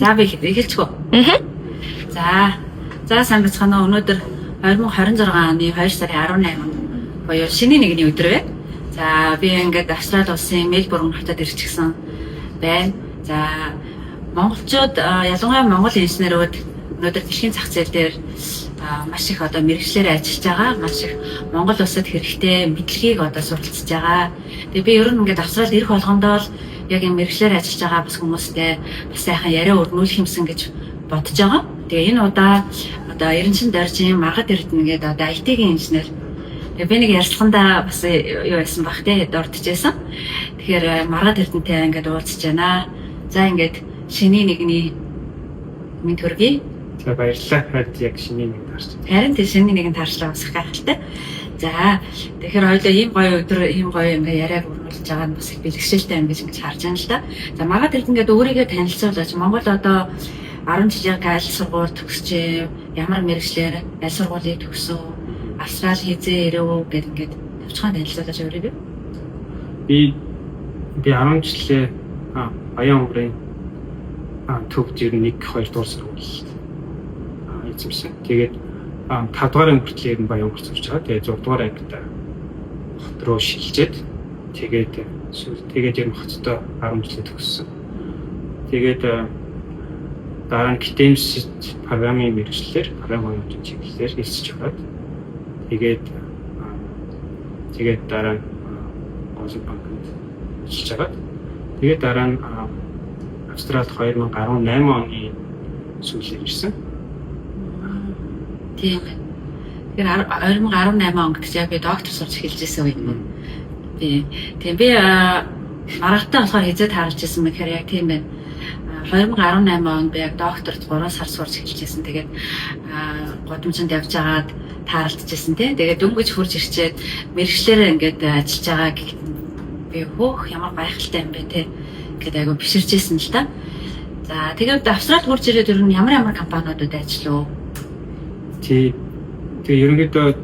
За би эхэлчихв. За сайн бацгаана. Өнөөдөр 2026 оны 2 сарын 18 буюу шинэ нэгний өдөр вэ. За би ингээд Австрали улсын Мельбурн хотод ирчихсэн байна. За монголчууд ялангуяа монгол инженерүүд өнөөдөр дэлхийн зах зээл дээр маш их одоо мэргэжлэр ажиллаж байгаа. Маш их монгол улсад хэрэгтэй мэдлэгийг одоо суралцж байгаа. Тэгээ би ер нь ингээд Австралид ирэх болгондоо л яг юм мэргэжлэр ажиллаж байгаа бас хүмүүстэй бас сайхан яриа өрнүүлэх юмсан гэж бодож байгаа. Тэгээ энэ удаа одоо Эренчин Доржийн Маргад Эрдэнэ гэдэг одоо IT-ийн инженер. Тэгээ би нэг ярилцлагандаа бас юу байсан бах те дурдчихсан. Тэгэхээр Маргад Эрдэнэтэй ингээд уулзж байна. За ингээд шиний нэгний минь төргий. За баярлалаа. Яг шиний нэг таарч. Харин тийм шиний нэгэн таарчлаа усах гайхалтай. За тэгэхээр хоёулаа ийм гоё өдөр ийм гоё ингээ яриаг өргүүлж байгаа нь бас их бэлгшээлтэй юм гэж харж байна л да. За Маргад Эрдэнэ ингээд өөрийгөө танилцуулаач. Монгол одоо 10 жижиг айл сургууль төгсчээ. Ямар мэргэжлэр айл сургуулийг төгсөв? Австрали хизээ ирэв гэд ингээд товчхон танилцуулаач өөрийгөө. Би 10 жилээ Баян өнгөрийн төгж ирнэ 1-2 дугаар сургууль эзэмсэн. Тэгээд 5 дугаар хүртэл нь Баян өнгөрч сурч байгаа. Тэгээд 6 дугаар ангид хот руу шилжээд тэгээд ер нь хоттой 10 жилээ төгссөн. Тэгээд дараа нь гитэмс программын мэргэжлэр программын чиглэлээр хэлсэж аваад тэгээд дараа нь олон банкнд ажиллаж байгаа. Тэгээд дараа нь Австралид 2018 оны сүүлээр ирсэн. Тийм. Тэгэхээр 2018 онд гэж би доктор сурч эхэлж байсан үед нь. Тийм би маргатай болохоор хизээ таарч ирсэн мэхээр яг тийм байна. 2018 онд би яг докторт 3 сар сурч эхэлж байсан. Тэгээд гудамжинд явж агаад таарлцчихсан тийм. Тэгээд дөнгөж хурж ирчээд мэргэжлэрээ ингээд ажиллаж байгаа гэх би хөөх ямар гайхалтай юм бэ те гэдэг айгу биширж ирсэн л та. За тэгээд Австралид хурж ирээд ер нь ямар компаниудад ажиллав? Тэгээ ерөнхийдөө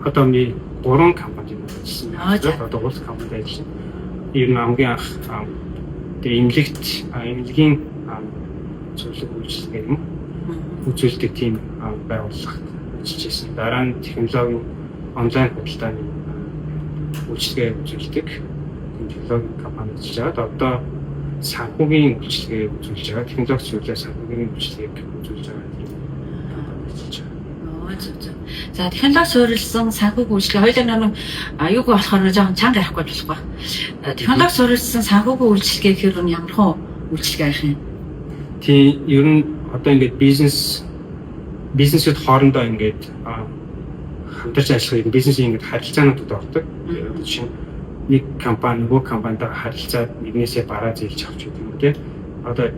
одоо ми 3 компанид ажилласан. Одоо улс компанид ажилласан. Ер нь хамгийн анх тэгээ эмнэлгийн зөвлөг үйлчилгээ юм үзүүлдэг тийм байгууллага ажиллаж байсан. Дараа нь технологийн онлайн худалдааны үйлчилгээ үзүүлдэг технологийн компани ажиллаж байгаа. Одоо санхүүгийн үйлчилгээ үзүүлж байгаа. Технологи зүйлээ санхүүгийн үйлчилгээг үзүүлж байгаа тийм компани ажиллаж байгаа. За технологи суурилсан санхүүгийн үйлчилгээ хоёулаа юуг болохоор жоохон чанга ярихгүй болохгүй. Технологи суурилсан санхүүгийн үйлчилгээ гэхээр ямар хон үйлчилгээ арих юм? Тийм ер нь одоо ингээд бизнесүүд хоорондоо ингээд хамтарч ажиллах бизнесийн ингээд харилцаануудад ордог. Жишээ нь нэг компани нөгөө компанитай харилцаад нэгнээсээ бараа зээлж авч гэдэг юм тийм. Одоо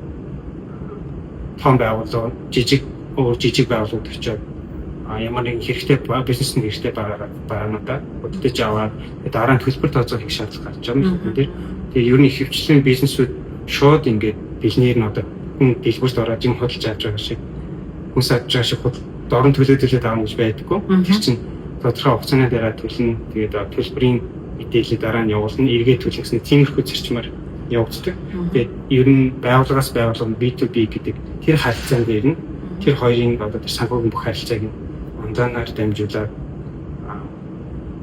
том байгууллага жижиг байгууллагууд очиод ямар нэгэн хэрэгтэй бизнесэнд хэрэгтэй бараануудаа хөдөлж аваад дараа нь төлбөр тооцоох их шаардлага гарч байгаа юм тийм. Тэгээ ер нь их хвчлэн бизнесүүд шууд ингээд бэлнээр нь одоо хүн дэлгүүрт ороод юм худалдаж авч байгаа шиг хүнс авч байгаа шиг дорн төлөөдөлөд байгаа юм гэж байдаггүй. Тэр чинь тодорхой хугацааны дараа төлнө. Тэгээд төлбөрийн мэдээлэл дараа нь явуулна. Эргээд төлнө гэсэн тиймэрхүү зарчмаар явагддаг. Тэгээд ер нь байгууллагаас байгууллага B2B гэдэг тэр харилцаан дээр нь тэр хоёрын одоо тэр санхүүгийн бүх харилцааг нь онлайнаар дамжуулаад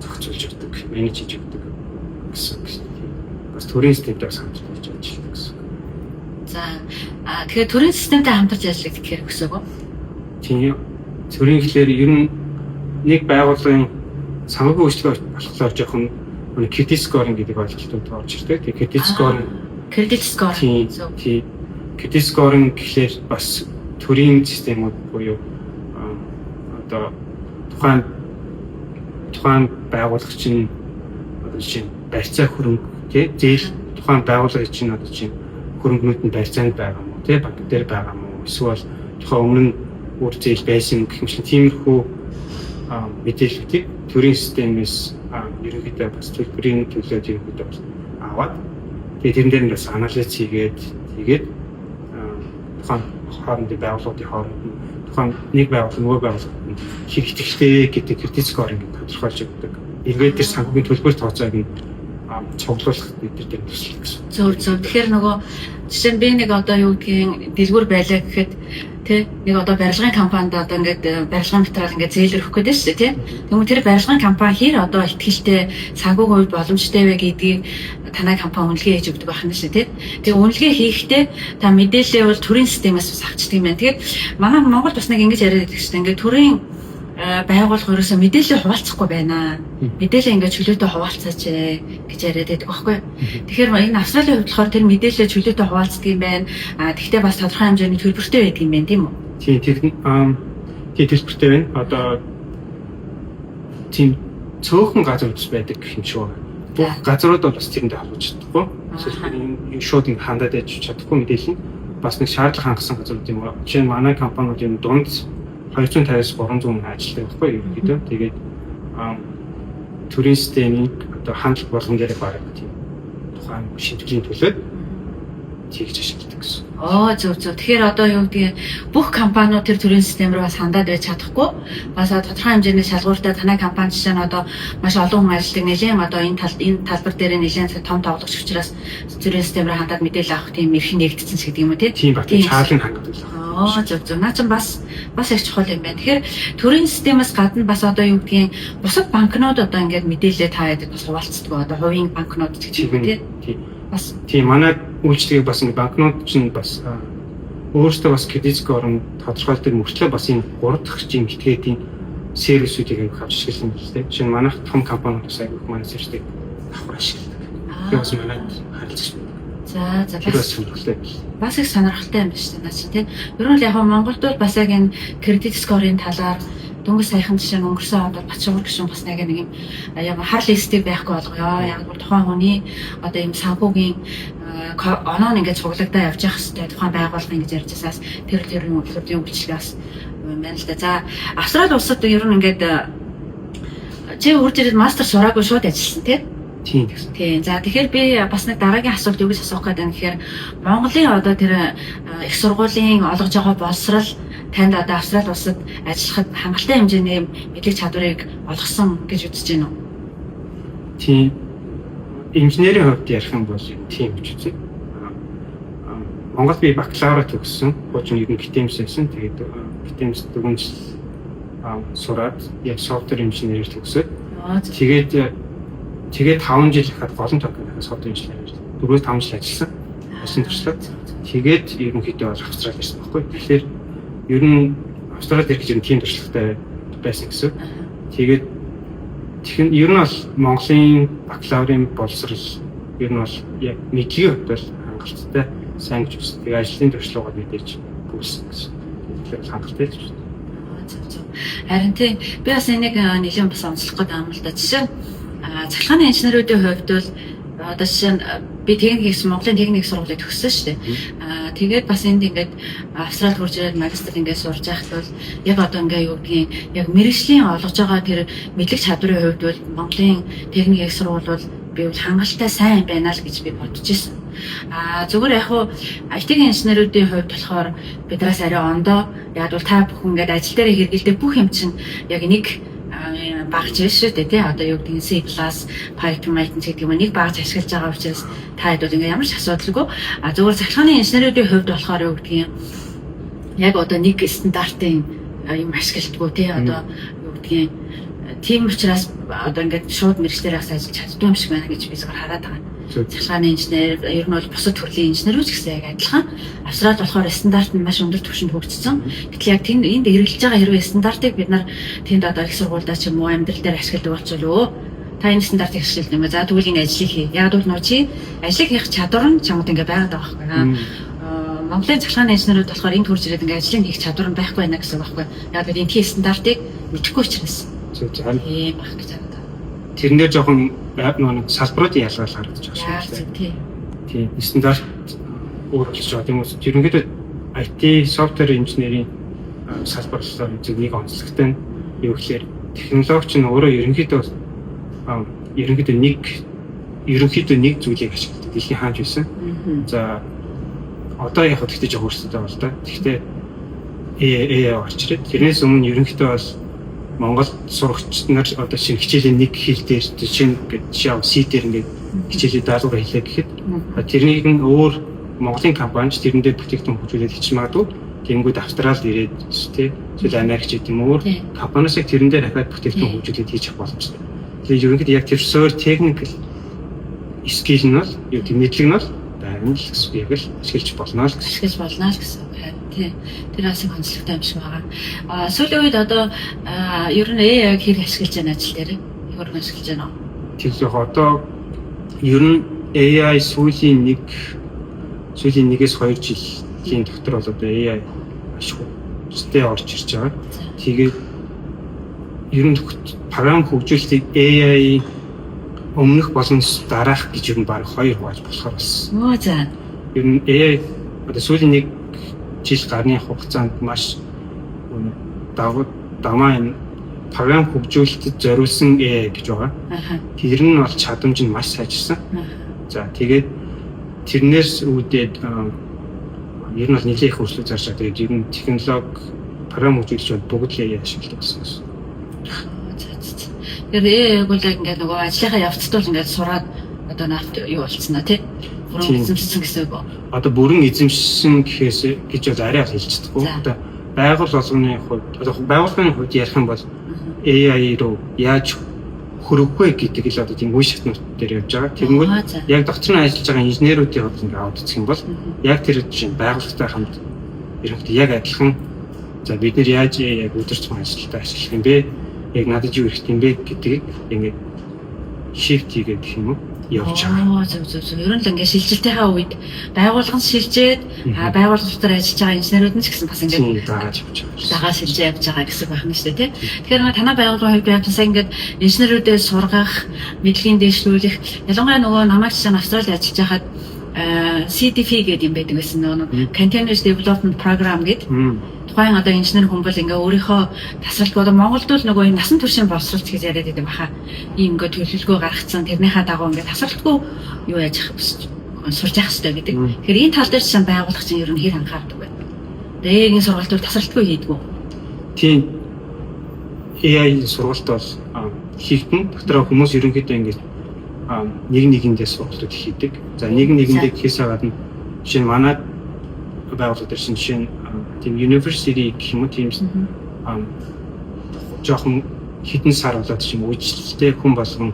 зохицуулж өгдөг, менеж хийж өгдөг гэсэн. Бас төрийн системтэй хамтарч ажилладаг гэсэн. За тэгэхээр төрийн системтэй хамтарч ажилладаг гэхээр өсөг үү? Тийм. Төрийн гэхлээр ер нь нэг байгууллагын санхүүгийн үйлчлэг болохоор жоохон credit scoring гэдэг ойлголтод орж ирдэг. Тэгээ credit scoring. Тийм. Credit scoring гэхлээр бас төрийн системүүд буюу одоо тухайн байгууллага чинь одоо жишээ барьцаа хөрөнгө тий зээл тухайн байгууллага чинь одоо чинь хөрөнгөнүүд нь барьцаанд байгаа юм уу тий банк дээр байгаа юм уу эсвэл тухайн өмнө нь үр зээл байсан гэх юм шиг тиймэрхүү мэдээллүүдийг төрийн системээс ерөнхийдөө бас төлбөрийн төлөөд ерөнхийдөө аваад тэгээд тэрэн дээр нь бас анализ хийгээд тухайн хоорондын байгууллагын хооронд тухайн нэг байгууллага нөгөө байгууллагад хэрэгтэй гэдэг credit scoring тодорхойлж өгдөг. Ингээд тэр санхүүгийн төлбөр тооцоог нь цуглуулах бид нар төсөл гэсэн. Зөв. Тэгэхээр нөгөө жишээ нь би нэг одоо юу гэдгийг дэлгүүр байлаа гэхэд тий нэг одоо барилгын компанид одоо ингээд барилгын материал ингээд зээлэр өгөх гэдэг шүү дээ тий. Тэгмээ тэр барилгын компани хэр одоо ихтгэлтэй санхүүгийн хувьд боломжтой вэ гэдгийг танай компани үнэлгээ хийж өгдөг байх нь шүү тий. Тэгээ үнэлгээ хийхдээ та мэдээлэлээ бол төрийн системээс бас авчдаг юм байна. Тэгээд манай Монголд бас нэг ингэж яриад байдаг шүү дээ. Ингээд төрийн байгууллага ерөөсөө мэдээлэл хуваалцахгүй байна. Мэдээлэл ингээд чөлөөтэй хуваалцаач гэж яриад байдаг байхгүй. Тэгэхээр энэ Австралийн хувьд болохоор тэр мэдээлэл чөлөөтэй хуваалцдаг юм байна. Тэгвэл бас тодорхой хэмжээний төлбөртэй байдаг юм байна тийм үү? Тийм төлбөртэй байна. Одоо тийм цөөхөн газрууд байдаг гэх юм шиг байна. Бүх газрууд бол бас тэрэндээ холбож чадахгүй. Эсвэл энэ шууд ингэ хандаад яж чадахгүй мэдээлэл нь бас нэг шаардлага хангасан газрууд юм байна. Жишээ нь манай компаниуд энэ дунд 250-аас 300 ажилладаг байхгүй юу гэдэг. Тэгээд төрийн системийн одоо хандлага болгонгоор бараг тийм тухайн шийдвэрийн төлөөд тэгж ашигладаг гэсэн. Зөв. Тэгэхээр одоо юу гэдгийг бүх компаниуд тэр төрийн систем рүү бас хандаад байж чадахгүй. Бас тодорхой хэмжээний шалгууртай танай компани жишээ нь одоо маш олон хүн ажилладаг нэлийн одоо энэ талбар дээр нэлийн том тоглогч учраас төрийн систем рүү хандаад мэдээлэл авах тийм эрх нэгдсэн ч гэдэг юм уу тийм ба тийм шаардлагыг хангалттай. Зөв. Наа чинь бас их чухал юм байна. Тэгэхээр төрийн системээс гадна бас одоо юу гэдгийг бусад банкнууд одоо ингээд мэдээлэл таадаг бас хуваалцдаг. Одоо хувийн банкнууд гэж юм тийм. Бас тийм манай үйлчлэгийг бас ингээд банкнууд чинь бас өөрөөсөө бас кредит скорын тодорхойлдог мөртлөө бас энэ 3 дахь жим этгээдийн сервисүүдийг авч ашигласан юм л дээ. Жишээ нь манай том компаниуд бас айгүйх манай сервисийг давхар ашигладаг. Тэгээ бас манай харилцагч. За. Бас их сонирхолтой юм байна шүү дээ. Наа чи тийм. Ер нь яг Монголд бол бас яг энэ кредит скорын талаар дөнгөж саяхан жишээ нь өнгөрсөн онд Батшуур гişүн бас нэг юм яг хар листик байхгүй болгоё. Яг бол тухайн хүний одоо ийм санхүүгийн оноо нь ингээд цуглагдаа явж явах хэрэгтэй. Тухайн байгууллага ингэж ярьж байсаас тэр үйлчлэлийн үйлчлэгээ бас байна л да. За Австрали улсад ер нь ингээд чи үрж ирээд мастер сураагүй шууд ажилласан тийм. Тийм. За тэгэхээр би бас нэг дараагийн асуулт юу гэж асуух гээд байна гэхээр Монголын одоо тэр их сургуулийн олгож байгаа боловсрал танд одоо Австрали улсад ажиллахад хангалттай хэмжээний мэдлэг чадварыг олгосон гэж үзэж байна уу? Тийм. Инженерийн хувьд ярих юм бол тийм гэж үзье. Монголд би бакалавра төгссөн. Хуучин ерөн гитэмс байсан. Тэгээд гитэмс 4 жил сураад яг софтвер инженерээр төгсөөд тэгээд 5 жил хахад голомт компаниас софтвер инженерээр 4-5 жил ажилласан. Ажлын туршлага. Тэгээд ерөнхийдөө бол Австрали байсан байхгүй. Тэгэхээр ер нь Австралид ирэх гэж тийм туршлагатай байсан гэсэн. Тэгээд ер нь бол Монголын бакалаврын боловсрал ер нь бол яг мэдлэгийн хувьд бол хангалттай сайн гэж үзсэн. Тэгээд ажлын туршлагууд мэдээж бүлсэн гэсэн. Тэгэхээр хангалттай гэж үзсэн. Харин тийм би бас энийг нэлээд бас онцлох гэдэг юм л да. Жишээ нь цахилгааны инженеруудын хувьд бол одоо жишээ нь би Монголын техник сургуулийг төгссөн шүү дээ. Тэгээд бас энд ингээд Австралид хурж ирээд магистр ингээд сурж байхад бол яг одоо ингээд юу гэдгийг яг мэргэжлийн олгож байгаа тэр мэдлэг чадварын хувьд бол Монголын техник их сургууль бол би бол хангалттай сайн байна л гэж би бодож ирсэн. Зүгээр яг хуу IT-ийн инженеруудын хувьд болохоор бидраас арай ондоо яг бол та бүхэн ингээд ажил дээр хэрэгэлдэг бүх юм чинь яг нэг багж шүү дээ тий. Одоо юу гэдэг нь C++, Python гэдэг юм нэг багж ашиглаж байгаа учраас та хэд бол ингээ ямар ч асуудалгүй. Зөвхөн цахилгааны инженеруудын хувьд болохоор юу гэдэг юм яг одоо нэг стандартын юм ашигладаг тий. Одоо юу гэдгийг тийм учраас одоо ингээд шууд мэргэжлэр бас ажиллаж чаддгүй юм шиг байна гэж би зөвхөн хараад байгаа. Цахилгааны инженер ер нь бол бусад төрлийн инженерүүд ч гэсэн яг адилхан. Австралид болохоор стандарт нь маш өндөр түвшинд хөгжсөн. Гэтэл яг энд хэрэгжилж байгаа хэрвээ стандартыг бид нар тэнд одоо их сургуульдаа ч юм уу амьдрал дээр ашигладаг болчихвол та энэ стандартыг ашиглаж юм ба. За тэгвэл энэ ажлыг хий. Яг бол нөө чи ажлыг хийх чадвар нь чамд ингээ байгаад байгаа байхгүй. Монголын цахилгааны инженерүүд болохоор энд хурж ирээд ингээ ажлыг хийх чадвар нь байхгүй байна гэсэн үг байхгүй. Яг бол энэ стандартыг мэдэхгүй учраас. Тийм баг гэж байна. Тэрнээр жоохон нэг салбаруудын ялгаал харагдаж байгаа шүү дээ. Тийм. Стандарт өөрчлөж байгаа юм уу? Ерөнхийдөө IT software engineering салбарлалаар зөв нэг онцлогтой нь юу гэхээр технологич нь өөрөө ерөнхийдөө нэг зүйлийг ашигладаг. Дэлхийн хааж байсан. За одоо яг гэхдээ жоохон өөрчлөлттэй байна л да. Гэхдээ AI орч ирээд тэрнээс өмнө ерөнхийдөө бол Монгол сурагчид нар одоо шинэ хичээлийн нэг хэл дээр жишээ нь C дээр ингээд хичээлээ даалгавар хийлээ гэхэд тэрнийг нь өөр Монголын компанич тэрэндээ бүтээгдэхүүн хөгжүүлээд хийчих магадгүй. Тэнгүүд Австралид ирээд тий эсвэл Америкч гэдэг юм өөр компаниас яг тэрэн дээр дахиад бүтээгдэхүүн хөгжүүлээд хийчих боломжтой. Тэгээд ерөнхийдөө яг тэр technical skill нь бол юу тийм мэдлэг нь бол байнга л гэсэн яг л ашиглаж болно л гэсэн. Тий. Тэр бас онцлогтой юм шиг байгаа. Сүүлийн үед одоо ер нь AI-г хэрэг ашиглаж байна ажил дээр ямар ашиглаж байна вэ? Тэгэхээр одоо ер нь AI сүүлийн 1-2 жилийн дотор бол одоо AI ашигтай орж ирж байгаа. Тэгээд ер нь програм хөгжүүлэлтийг AI өмнөх болон дараах гэж ер нь баг 2 хувааж болохоор болсон. За. Ер нь AI одоо сүүлийн 1 жил гарны хугацаанд маш дамаа энэ програм хөгжүүлэлтэд зориулсан AI гэж байгаа. Тэр нь бол чадамж нь маш сайжирсан. За тэгээд тэрнээс үүдээд ер нь бол нэлээд их хөгжлөж зарж байгаа. Тэгээд ер нь технологи програм хөгжүүлэлт бол бүгд л AI ашигладаг гэсэн. Тэр AI-г бол ингээд нөгөө ажлынхаа явцдаа л ингээд сураад одоо наавт юу болцсон аа тий? Бүрэн эзэмшсэн гэсэн үг. Одоо бүрэн эзэмшсэн гэхээс гэж бол арай хэлж чадахгүй. Одоо байгуул болгоны хувьд одоо байгууллагын хувьд ярих юм бол AI руу яаж хөрөх вэ гэдэг л одоо тийм үе шатнууд дээр явж байгаа. Тэгэнгүүт яг докторийн ажиллаж байгаа инженеруудын хувьд ингээд аваад үзэх юм бол яг тэр жишээ байгууллагатай хамт ерөнхийдөө яг адилхан за бид нэр яаж яг өдөр тутмын ажилдаа ашиглах юм бэ? Яг надад юу хэрэгтэй юм бэ гэдгийг ингээд shift хийгээд гэх юм уу явж байгаа. Зөв. Ер нь л ингээд шилжилтийнхаа үед байгууллага нь шилжээд байгууллага дотор ажиллаж байгаа инженерүүд нь ч гэсэн бас ингээд дагаа шилжиж явж байгаа гэсэн байх нь шүү дээ тий. Тэгэхээр танай байгууллагын хувьд яг сайн ингээд инженерүүдээ сургах, мэдлэгийн дэвшлүүлэх, ялангуяа нөгөө намайг чинь Австралид ажиллаж байхад CDP гэдэг юм байдаг гэсэн нөгөө Continuous Development Program гэдэг. Тухайн одоо инженер хүн бол ингээ өөрийнхөө тасралтгүй одоо Монголд л нөгөө энэ насан туршийн боловсролт гэж яриад байдаг баха. Ийм ингээ төлөвлөгөө гаргацсан тэрнийхээ дагуу ингээ тасралтгүй юу яаж сурч явах хэрэгтэй гэдэг. Тэгэхээр энэ тал дээр чинь байгуулах чинь ер нь хэр анхаардаг вэ? Тэгээд энэ сургалтууд тасралтгүй хийдгүү. Тийм. AI сургалт бол хийгдэн дотроо хүмүүс ерөнхийдөө ингээ нэгэндээ сургалтууд хийдэг. За нэгэндээ гэхээсээ гадна жишээ нь манай байгууллага дээр жишээ нь тийм university гэх юм уу тийм жоохон хитэн сар болоод чинь үйлчлэлтэй хүн болгон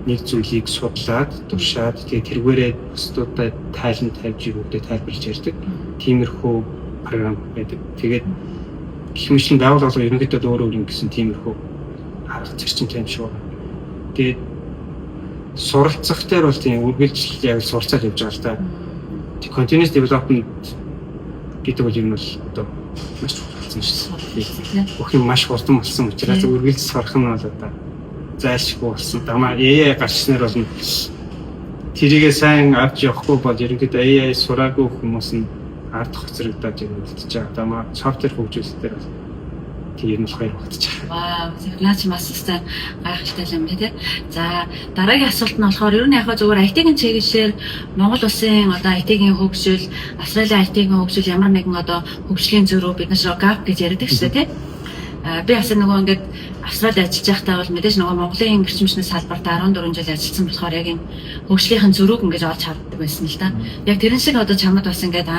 нэг зүйлийг судлаад туршаад тэгээд тэргээрээ бусдуудад тайлан тавьж ирүүдээ тайлбарлаж ярьдаг. Тиймэрхүү програм байдаг. Тэгээд гэх мэтлэн байгууллага ерөнхийдөө өөр ингэсэн тиймэрхүү арга зарчимтай юм шиг байна. Тэгээд суралцах дээр бол тийм үргэлжлэл яг сурцаад явж байгаа л та. Continuous development гэдэг бол юм бол одоо маш чухалсан шүү дээ. Бүх юм маш хурдан болсон учраас үргэлж сурах нь бол одоо зайлшгүй болсон. Дамаа AI гарчснаар бол тэрийгээ сайн авч явахгүй бол ерөнхийдөө AI сураагүй хүмүүс нь ард хоцрогдоод ирүүлж байгаа. Дамаа софтвер хөгжүүлэлтээр бол тийм юм хоёр багтаж байгаа. Вау, наач маш сайн гайхалтай юм байна тий. За дараагийн асуулт нь болохоор ер нь яг зөвхөн IT-ийн чиглэлээр Монгол улсын одоо IT-ийн хөгжил, Австралийн IT-ийн хөгжил ямар нэгэн одоо хөгжлийн зөрүү бид нар gap гэж яриад шүү дээ тий. Би бас нөгөө ингээд Австралид ажиллаж байхдаа бол мэдээж нөгөө Монголын гэрчмчний салбарт 14 жил ажилласан болохоор яг энэ хөгжлийнхэн зөрүүг ингэж олж хардаг байсан л да. Яг тэрэн шиг одоо чамд бас ингээд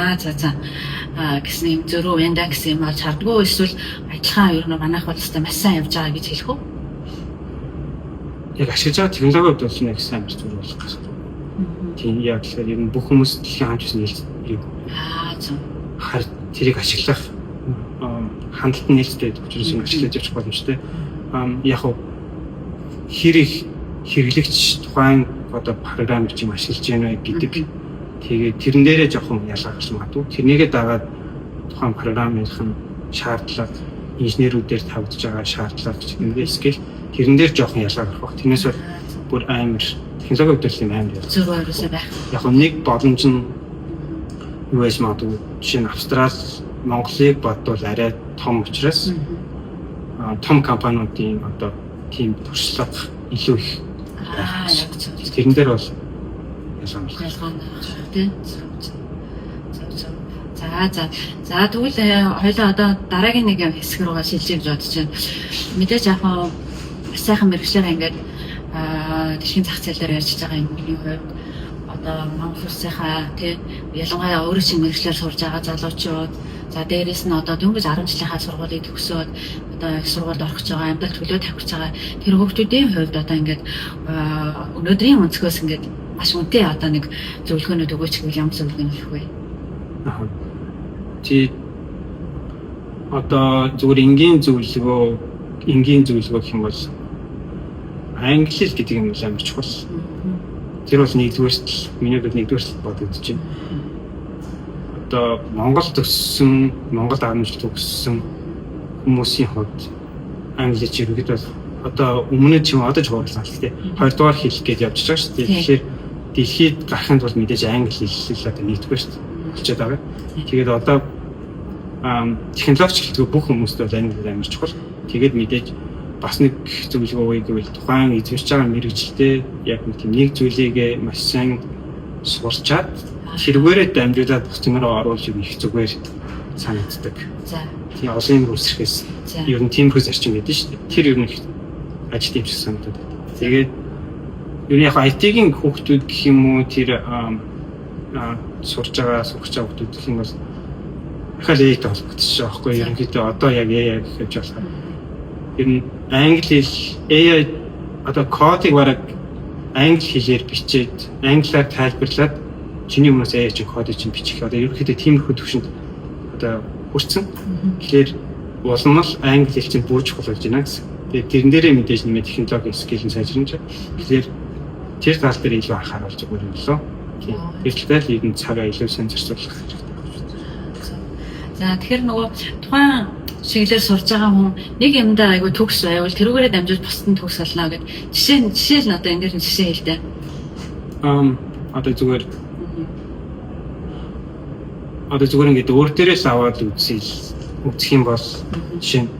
гэсэн юм зөрүү байна да гэсэн юм олж хардггүй эсвэл адилхан ер нь манайх бол өстой маш сайн явж байгаа гэж хэлэх үү? Яг ашиглаж байгаа технологи бол нэг сайн амжилт зөрүү болох гэсэн. Тийм яг л ер нь бүх хүмүүс дэлхийн хамт нийлж юу. Зөв. Харин тэрийг ашиглах хандлт нь нээлттэй учраас юм ашиглаж явах боломжтой. Яг хөө хэрэглэгч тухайн одоо програм гэж юм ашиглаж байна гэдэг. Тэгээд тэрэн дээрээ жоохон ялгарч магадгүй. Тэрнийгээ дагаад тухайн програмынхын шаардлага инженерүүдээр тавьдж байгаа шаардлага гэж ингээд скил тэрэн дээр жоохон ялгаа гарах баг. Тэрнээс бүр амар технологи хөдөлгөөний юм амар зөв өөрөөсөө байх. Яг нэг боломж нь юу байж магадгүй. Жишээ нь Австрал Монголыг бодвол арай том учраас том компаниудын одоо тийм туршлага илүү их байх. Тэрэн дээр бол ялгаа тийм. За тэгвэл хоёлаа одоо дараагийн нэг хэсэг рүү шилжиж бодож байна. Мэдээж яг сайхан мэргэжлэр ингээд дэлхийн зах зээл дээр ярьж байгаа юмны хувьд одоо Монгол улсынхаа тий ялангуяа өөрөө чинь мэргэжлэр сурж байгаа залуучууд за дээрэс нь одоо дөнгөж 10 жилийнхаа сургуулийг төгсөөд одоо их сургуульд орох гэж байгаа амьд төлөө тавьж байгаа тэр хүүхдүүдийн хувьд одоо ингээд өнөөдрийн өнцгөөс ингээд маш үнэтэй одоо нэг зөвлөгөөнүүд өгөөч гэвэл ямар зөвлөгөөн өгөх вэ? Чи одоо зүгээр энгийн зөвлөгөө гэх юм бол англи хэл гэдэг юм амар чухал. Тэр бол нэгдүгээрт миний хувьд нэгдүгээрт бодогдож байна. Одоо Монгол төгссөн, Монгол 10 жил төгссөн хүмүүсийн хувьд англи хэл ерөнхийдөө бол одоо өмнө ч юм одоо ч хуваарлаа л тий. Хоёрдугаар хэл гэж явж байгаа шүү дээ. Тэгэхээр дэлхийд гарахын тулд мэдээж англи хэл одоо нэгдүгээрт болчиход байгаа. Тэгээд одоо технологич хэлтгөө бүх хүмүүст бол англи хэл амар чухал. Тэгээд мэдээж бас нэг зөвлөгөө өгье гэвэл тухайн эзэмшиж байгаа мэрэгчлээ яг нэг зүйлийг маш сайн сурчаад хэрэгээрээ дамжуулаад бүхнээрээ оруулж их зүгээр санагддаг. За. Тийм олон юм үсрэхээс ер нь тиймэрхүү зарчим гэдэг шүү дээ. Тэр ер нь ажил юм шиг санагдаад. Тэгээд ер нь яг IT-ийн хүүхдүүд гэх юм уу тэр сурч байгаа хүүхдүүд гэх юм бол дахиад AI-тэй холбогдсон байхгүй юу? Ерөнхийдөө одоо яг AI гэж болохоор ер нь англи хэл AI одоо кодыг бараг англи хэлээр бичээд англиар тайлбарлаад чиний өмнөөс AI чинь кодыг чинь бичих. Одоо ерөнхийдөө тиймэрхүү төвшөнд одоо хүрсэн. Тэгэхээр улам л англи хэл чинь бүр чухал болж байна гэсэн. Тэгээд тэрэн дээрээ мэдээж нэмээд технологийн скилэн сайжруулж байгаа. Тэгэхээр тэр тал дээр илүү анхааруулж байгаа юм лөө. Тэрчлээ л энэ цагаа илүү сайн зарцуулах хэрэгтэй. За тэгэхээр нөгөө тухайн чиглэлээр сурж байгаа хүн нэг юмдаа айгүй төгс байвал тэрүүгээрээ дамжуулж бусдад нь төгс олно гэдэг жишээ нь одоо ингээд жишээ хэлдэг. Одоо зүгээр ингээд өөр дээрээс аваад үзэх юм бол жишээ нь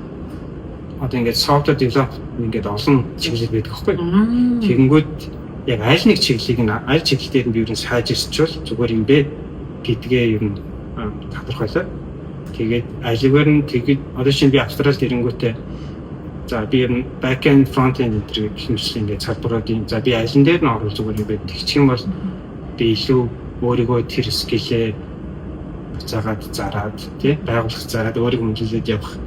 одоо ингээд software development ингээд олон чиглэл байдаг байхгүй. Тэгэнгүүт яг аль нэг чиглэлийг нь аль чиглэлээр нь би юу сайжирчвал зүгээр юм бэ гэдгээ ер нь тодорхойлоо. Тэгээд ажлаар нь тэгээд одоо чинь би австрал тэрэнгүүтээ за би ер нь back end front end гэх мэт ингээд салбаруудын за би ажлын дээр нь орох зүгээр юм бэ тэгчих юм бол би илүү өөрийгөө тэр скиллээ заагаад зараад тий байгуулах зараад өөрийгөө хөгжүүлээд явах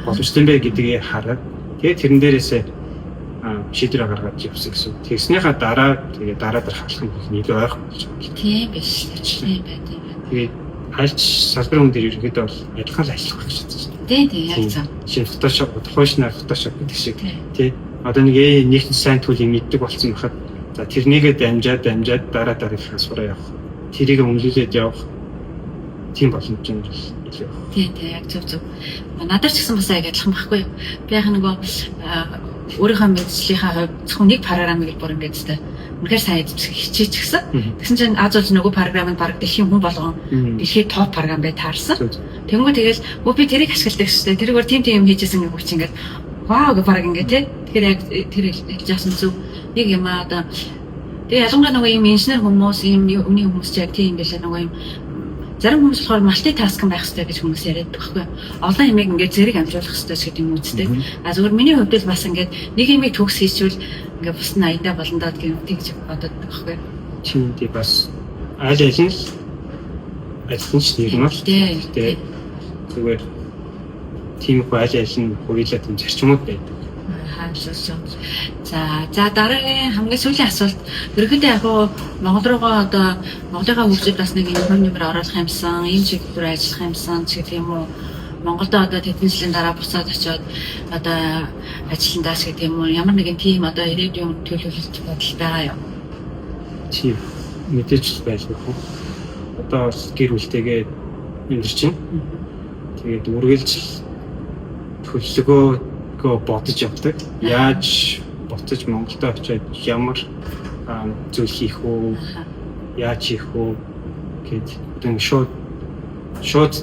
боломжтой юм бэ гэдгийг хараад тэгээд тэрэн дээрээсээ шийдвэр гаргаж явсан гэсэн. Тэгснийхаа дараа тэгээд дараа дарах алхам илүү ойрхон болж байгаа. Тийм биш тийм байдаг. Тэгээд альч салбарын хүн дээр ерөнхийдөө бол адилхан ажиллах гэж байна. Тийм яг зөв. Шинэ Photoshop, тухайшнаар Photoshop гэдэг шиг тий. Одоо нэг нэг сайн төлөв мэддэг болсон байхад за тэрнийгээ дамжаад дараа дараагийнхаа сураа явах. Тэрийг өмлүүлээд явах. Тийм боломж юм л илүү. Тийм яг зөв. Надад ч гэсэн бас яг адилхан байхгүй юу? Би яг нөгөө өөрийнхөө мэдлэлийнхаа хувьд зөвхөн нэг програмыг бүр ингээд тэ үнэхээр сайн хичээч гисэн. Тэгсэн чинь аз болж нөгөө програмыг баг дэлхийн хүн болгон дэлхийн топ програм бай таарсан. Тэнгүү тэгэл би тэрийг ашигладаг шүү дээ. Тэрээр тийм юм хийжсэн гэх чинь ингээд вау гэх баг ингээд тэ. Тэгэхээр яг тэр хэлж яасан зүг нэг юм одоо тэгээ ялангуяа нөгөө юм инженер хүмүүс юм өмнө хүмүүс ч яг тийм байлаа нөгөө юм зарим хүмүүс болохоор мультитаскинг байх хэрэгтэй гэж хүмүүс яриад байхгүй. Олон юмыг ингээд зэрэг амжуулах хэрэгтэй гэдэг юм үстэй. А зөвхөн миний хувьд л бас ингээд нэг юмыг төгс хийчихвэл ингээд бус нь аяндаа болно даа гэж бодоод байхгүй. Тийм тий бас аль аль нь ажлын нэг нь тий зүгээр тийм их аль аль нь хүрээлээд юм зарчмууд байдаг. За дараагийн хамгийн сүүлийн асуулт ерөнхийдөө яг Монгол руугаа одоо Монголынхаа хөгжил бас нэг юм нэмэр оруулах юмсан, энэ чиглэлээр ажиллах юмсан ч гэдэг юм уу. Монголд одоо тэдний жилийн дараа буцаад очиод одоо ажилландаас гэдэг юм уу. Ямар нэгэн тийм одоо ирээдүйн төлөвлөлт бодол байгаа юу? Тийм мэдээж байлгүй хөө. Одоо гэр бүлтэйгээ амьдарч байна. Тэгээд үргэлж төлөвлөгөө бодож явдаг. Яаж буцаж Монголд очиод ямар зүйл хийх үү? Яаж хийх үү гэд шууд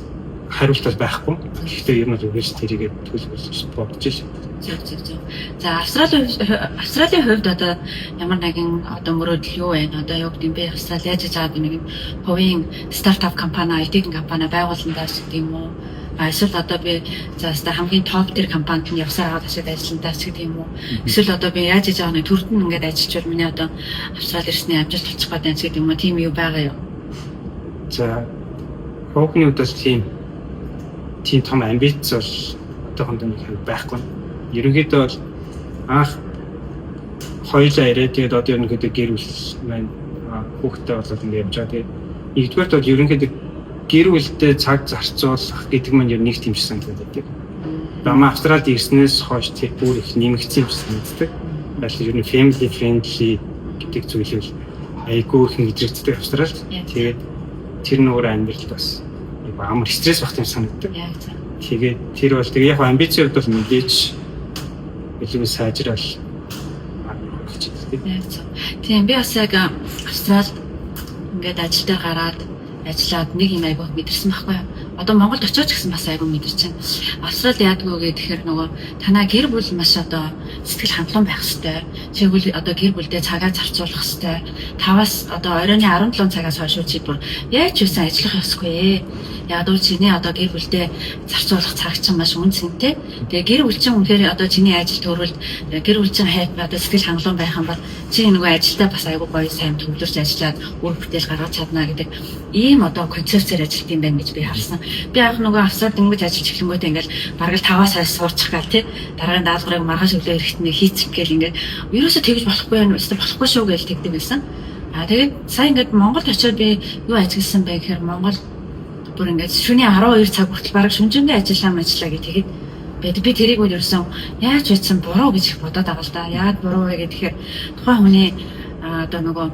хариулт бол байхгүй. Гэхдээ ер нь үгээс тэрийгээ төлөвлөж бодож Зөв. За Австралийн хувьд одоо ямар нэгэн одоо мөрөөдөл юу вэ? Одоо юу гэдэг юм бэ? Австрали яаж байгаа нэг хувийн стартап компани, IT компани байгууландаас гэдэг юм уу? Эсвэл одоо би заастаа хамгийн топ төр компанид нь явсаар аваад ашиг ажилландаас гэдэг юм уу? Эсвэл одоо би яаж хийж байгаа нэг төрд нь ингээд ажиллачвал миний одоо Австрали ирсний амжилт олчих гээд байна гэдэг юм уу? Тийм юу байгаа юу? За хөөкний удаас тийм том амбиц бол одоохондоо нэг байхгүй. Ерөнхийдөө бол анх хоёулаа ирээд тэгээд одоо ерөнхийдөө гэр бүл маань хүүхдтэй болоод ингэ явж байгаа. Тэгээд нэгдүгээрт бол ерөнхийдөө гэр бүлтэй цаг зарцуулах гэдэг маань ер нь нэг тэмцсэн гэдэг. Дама Австралид ирснээс хойш тэр бүр их нэмэгдсэн юм шиг мэддэг. Байл ер нь family friendly гэдэг зүйлийг айгүй их нэжигддэг Австралид. Тэгээд тэр нөр амьдралд бас амар стресс багт юм санагддаг. Тэгээд тэр бол тэгээ яг амбицийн хувьд бол мэдээж илүү сайжрал тийм би бас яг Австралид ингээд ажил дээр гараад ажиллаад нэг юм айгүй мэдэрсэн байхгүй юу. Одоо Монголд очиж гэсэн бас айгүй мэдэрч байна. Австралид яадгүй гэхээр нөгөө танаа гэр бүл маш одоо сэтгэл хангалуун байх хэрэгтэй. Тэгвэл одоо гэр бүлдээ цагаа зарцуулах хэрэгтэй. 5-аас одоо оройн 17 цагаас хойш чи бүр яаж ч үсэн ажиллах ёсгүй. Ядуу чиний одоо гэр бүлдээ зарцуулах цаг чинь маш үнцэнтэй. Тэгээ гэр бүл чинь үнэхээр одоо чиний ажил төрөлд гэр бүл чинь хайп одоо сэтгэл хангалуун байх юм бол чи нөгөө ажилдаа бас айгүй гоё сайн төвлөрч ажиллаад үр бүтээл гаргаж чадна гэдэг ийм одоо концепцээр ажиллах юм байна гэж би харсан. Би яг нөгөө Австралид ингэж ажиллаж эхлэнгүүтээ ингээл бараг л 5-аас хойш суучих гал тий. Дараагийн даалгаврыг маргааш өглөө эрэхтнээ хийчих гээл ингээд ерөөсөө тэгж болохгүй байх нь болохгүй шүү гэж тэгдэг байсан. Тэгээд сая ингээд Монголд очиод би юу ажилласан бэ гэхээр Монгол бүр ингээд шөнийн 12 цаг хүртэл бараг шүнжэнгээ ажиллаа гэж тэгээд би тэрийг үл ерсэн яаж ийдсэн буруу гэж их бодоод байгаа л да. Яагаад буруу вэ гэхээр тухайн хүний одоо нөгөө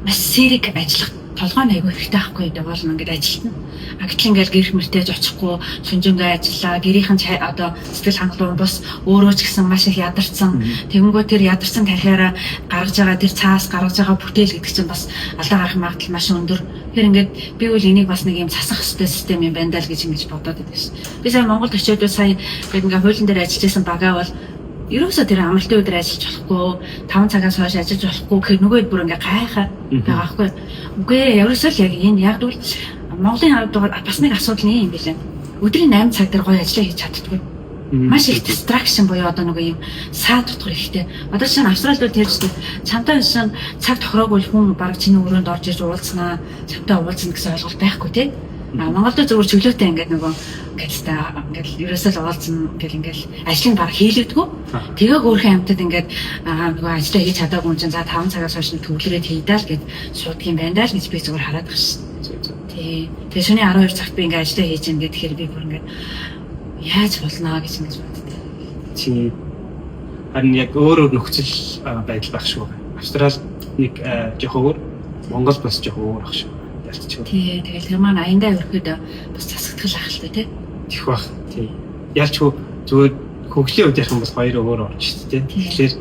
маш сэрэг ажиллах толгойн айгүй хэрэгтэй байхгүй гэдэг бол ингээд ажилтна. Гэтэл ингээд гэрх мөртэж очихгүй шүнжэнгээ ажиллаа. Гэрийнхэн одоо сэтгэл хангалуун бус өөрөө ч гэсэн маш их ядарсан. Тэгэнгүүт тэр ядарсан тархиараа гаргаж байгаа тэр цаас гаргаж байгаа бүтээл гэдэг чинь бас алдаа гарах магадлал маш өндөр. Тэгэхээр ингээд би үл энийг бас нэг юм засах хэрэгтэй систем юм байна даа л гэж ингэж бодоод байсан. Би сая Монголд очиод сая ингээд хуулийн дээр ажиллаж байсан багаа бол ерөөсөө тэр амралтын өдөр ажиллаж болохгүй 5 цагаас хойш ажиллаж болохгүй гэхээр нөгөө бүр ингээ гайхаад байгаа байхгүй. Үгүй ерөөсөө л яг энэ яг бол Монголын хараад бас нэг асуудал юм билээ. Өдрийн 8 цаг дээр гоё ажиллаа хийж чаддаггүй. Маш их distraction буюу одоо нөгөө юм саад тутгар ихтэй. Одоо чинь Австралид бол тэрчтэй чамтай шин цаг тохироогүй хүн баг чиний өрөөнд орж иж уулзнаа, чамтай уулзна гэсэн ойлголт байхгүй тий. Монголд зөвхөн чөлөөтэй ингээд нөгөө ингээд ерөөсөө л уулзна ингээл ажлын баг хийлэгдэггүй. Тэгээ хөөрхөн амтад ингээд нөгөө ажиллаа хийж чадаагүй юм чинь за 5 цагаас хойш төвлөрөөд хийдаа л гэд суудаг юм байна даа л гэж би зүгээр хараад байгаа шин. Тий. Тэгээ шөнийн 12 цагт би ингээд ажиллаа хийж ингээд тэгэхээр би бүр ингээд яаж болно гэж ингэж боддог. Чи харин яг өөр нөхцөл байдал байх шүү. Австрал нэг жоохон өөр, Монгол бас жоохон өөр ах шүү. Тий, тэгэл тэр маань аяндаа өрхөд бас засагдгал ах л тий. Тех бах. Тий. Ялч зүгээр хөгжлийн үед ярих юм бол хоёр өөр орж шүү дээ. Тэгэхээр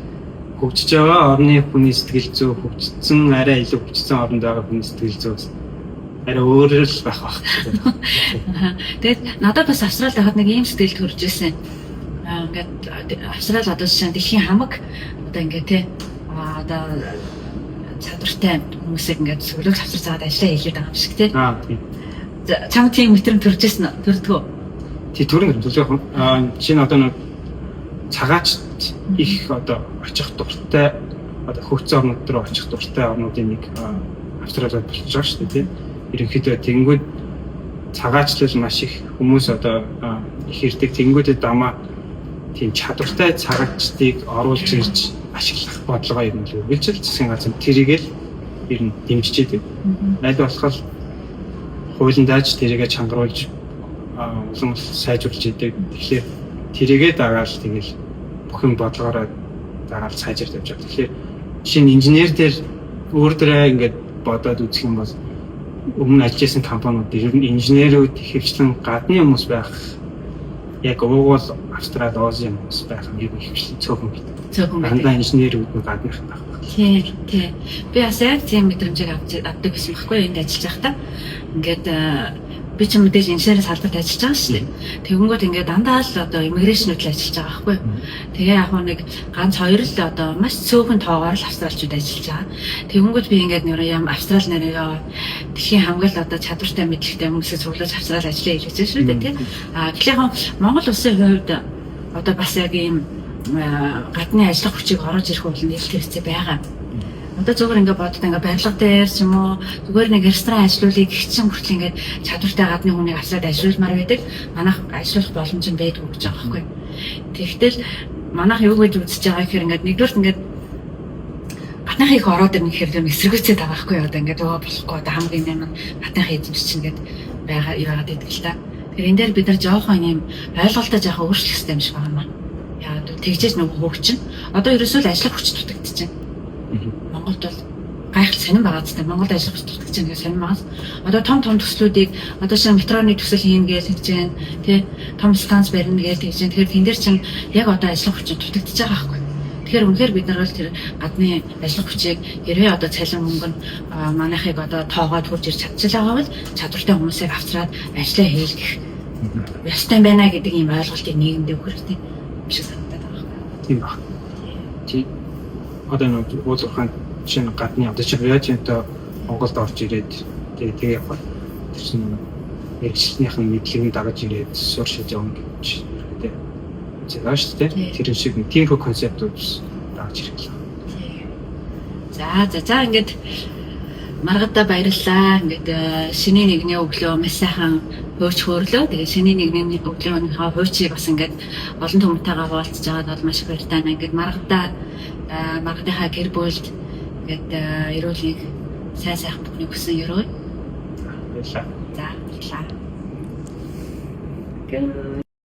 хөгжиж байгаа орны хүний сэтгэл зүй хөгжсөн арай илүү хөгжсөн оронд байгаа хүний сэтгэл зүй арай өөр л байх бах. Тэгээд надад бас Австралид хахад нэг ийм сэтгэл төрж ирсэн. Ингээд Австрал одоо жишээ нь дэлхийн хамаг одоо ингээд тий одоо чадвартай хүмүүсийг ингээд зөвлөх завсар заагаад ажиллаа хийлээд байгаа юм шиг тий. Тийм. Чам тийм мэтрэмж төржсэн үү? Төрдгөө. Тий төрөн төлөөх юм. Жишээ нь одоо нэг цагаач их одоо очих дуртай одоо хөгжсөн орнууд руу очих дуртай орнуудын нэг Австралид болж байгаа шүү дээ тий. Ерөнхийдөө тэнгүүд цагаачлал маш их хүмүүс одоо их ирдэг тэнгүүдэд дамаа тийм чадвартай цагаачдыг оруулж ирж ашиглах бодлогоо юм л үргэлжил засгийн газар тэрийгэл ер нь дэмжиж идэв. Аль болох хуулийн дааж тэрийгэ чангаруулж улам сайжруулж идэв. Тэгэхээр тэрийгэ дагаал тэгэл бүх юм бодлогоороо дагаал сайжирч явж байгаа. Тэгэхээр жишээ нь инженер дээр өөр дээрээ ингээд бодоод үзэх юм бол өмнө ажилласан компаниуд ер нь инженерүүд хөвчлэн гадны хүмүүс байх яг уугуул Австрали Ози хүмүүс байх юм хөвчлэн цөөхөн бит. Дандаа инженерүүд нь гаднах байх. Тий. Би бас яг тийм мэдрэмжийг авдаг гэсэн байхгүй энд ажиллаж байхдаа. Ингээд би ч мэдээж инженерийн салбарт ажиллаж байгаа шүү дээ. Тэгэнгүүт ингээд дандаа л одоо иммиграшн хөдөл ажиллаж байгаа байхгүй юу. Тэгээ яг нэг ганц хоёр л одоо маш цөөхөн тоогоор л австралчууд ажиллаж байгаа. Тэгэнгүүт би ингээд нэр юм австрал нэрээ дэлхийн хамгийн л одоо чадвартай мэдлэгтэй хүмүүсээс цуглуулж австрал ажиллаа хийж байгаа шүү дээ тий. Тэгэхээр Монгол улсын хувьд одоо бас яг ийм гадны ажиллах хүчийг оруулж ирэх бол нэлээд хэрэгцээ байгаа. Одоо зөвхөн ингээд боддог ингээд барилга дээр ч юм уу зүгээр нэг ресторан ажиллуулъя гэх чинь хүртэл ингээд чадвартай гадны хүнийг авсаад ажиллуулмаар байдаг. Манайх ажиллах боломж нь байдаг гэж байгаа байхгүй. Тэгэхдээ манайх юу гэж үзэж байгаа гэхээр ингээд нэгдүгээр ингээд гадныхаа их ороод ирнэ гэхээр эсэргүүцээд байгаа байхгүй. Одоо ингээд болохгүй одоо хамгийн юм гадныхаа эзэмш чинь ингээд байгаа яваад байдаг л та. Тэгэхээр энэ дээр бид нар жоохон юм ойлголтоо жоохон өөрчлөх хэрэгтэй юм шиг байна маа. Яагаад гэвэл тэгжээж нөгөө хөгжин. Одоо ерөөсөө л ажиллах хүч дутагдчихж байна. Монголд бол гайхал сонирн байгаа ч тийм Монголд ажиллах хүч дутагдж байгаа сонирн байгаас. Одоо том төслүүдийг одоо шинэ метроны төсөл хийн гэж хэлж байна. Тэ том станц барина гэж хэлж байна. Тэгэхээр тэн дээр чинь яг одоо ажиллах хүч дутагдж байгаа байхгүй. Тэгэхээр үнэхээр бид нар бол тэр гадны ажиллах хүчийг хэрвээ одоо цалин мөнгө нь манайхыг одоо тоогоод хурж ирж чадчихлаа бол чадвартай хүмүүсийг авчраад ажиллаа хийлгэх ёстой байна гэдэг ийм ойлголтыг нийгэмд өгөх хэрэгтэй юм шиг санагдаад байгаа байхгүй. Тийм баг. Тий. Одоо нэг уулзахын чинь гадны одоо чи реаженто Монголд орж ирээд тэгээ явах. Тэр чинь мэргэжлийнхэн мэдлэгийг дагаж ирээд сууршиж явна гэж хэрэгтэй. Зэвэж шүү дээ. Тэр шиг нэг тийм концептууд дагаж ирэх. За ингээд маргадаа баярлалаа. Ингээд шиний нэгний өглөө маш сайхан хөөч хөөрлөө. Тэгээ шиний нэгний өглөөнийхөө хөөчийг бас ингээд олон хүмүүсттэйгээ хуваалцаж байгаад бол маш их баяртай. Ингээд маргадынхаа гэр бүлд ингээд эрүүлгийг сайн сайхан бүхнийг хүсэн өрөө. Баярлалаа. За баярлалаа.